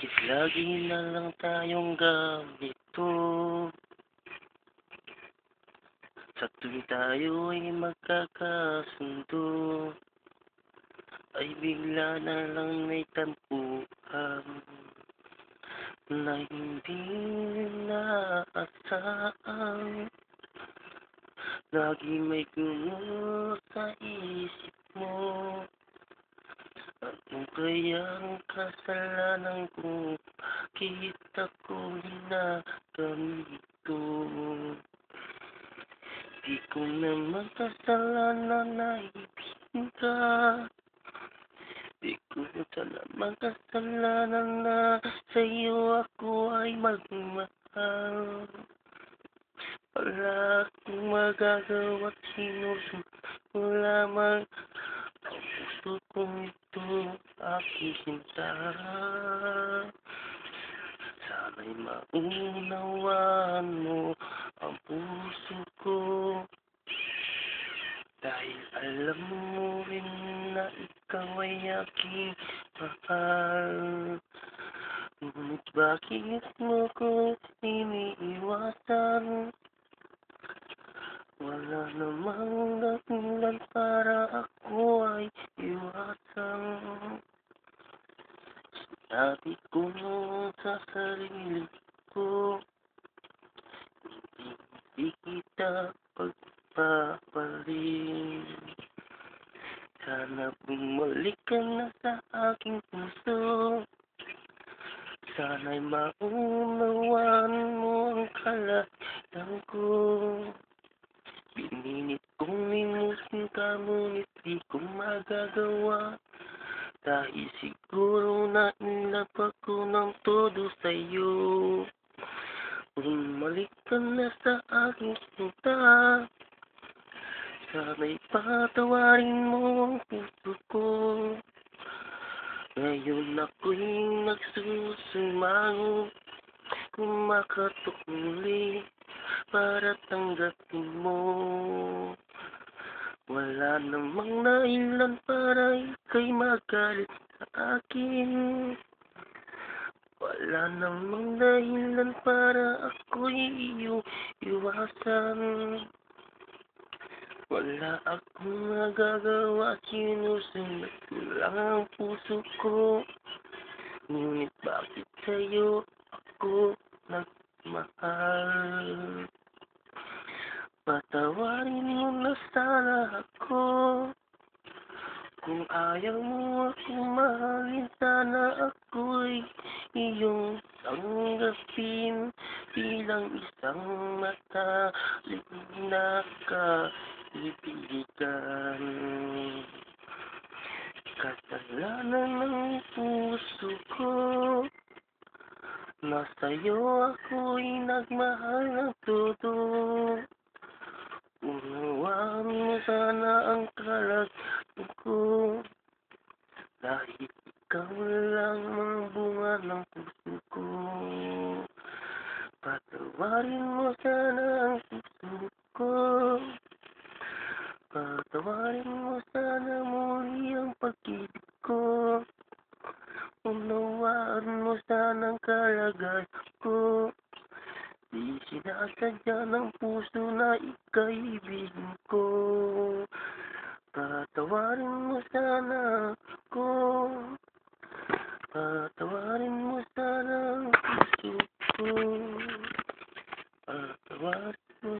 Bakit lagi na lang tayong ganito? Sa tuwing tayo ay magkakasundo, ay bigla na lang may tampuhan na hindi inaasahan. Lagi may gulo sa isip mo. Ano kayang kasalanan ko? Bakit ako ginaganito? Di ko naman kasalanan na ibigin ka. Di ko naman kasalanan na sa'yo ako ay magmahal. Wala akong magagawa't sinusunod mo lamang ang puso kong ito, aking sinta. Sana'y maunawaan mo ang puso ko, dahil alam mo rin na ikaw ay aking mahal. Ngunit bakit mo ko iniiwasan? Wala namang dahilan para ako ay iwasan. Sinabi ko sa sarili ko, hindi kita pagpapalit. Sana bumalik ka na sa aking puso. Sana'y maunawaan mo ang kalagayan ko. Pinilit kong limusin ka, ngunit di ko magagawa. Dahil siguro na inlove ako ng todo sa'yo. Bumalik ka na sa aking sinta. Sana'y patawarin mo ang puso ko. Ngayon ako'y nagsusumango, kumakatok muli para tanggapin mo. Wala namang dahilan para ika'y magalit sa akin. Wala namang dahilan para ako'y iyong iwasan. Wala akong nagagawa, sinusunod ko lang ang puso ko. Ngunit bakit sa'yo ako nagmahal? Patawarin mo na sana ako. Kung ayaw mo akong mahalin, sana ako'y iyong tanggapin bilang isang matalik na kaibigan. Kasalanan ng puso ko, na sa'yo ako'y nagmahal ng todo. Unawaan mo sana ang kalagayan ko, dahil ikaw lang ang bunga ng puso ko. Patawarin mo sana ang puso ko. Patawarin mo sana muli ang pag-ibig ko. Unawaan mo sana ang kalagayan ko. Di sinasadya ng puso na ika'y ibigin ko. Patawarin mo sana ako. Patawarin mo sana ang puso ko. Patawarin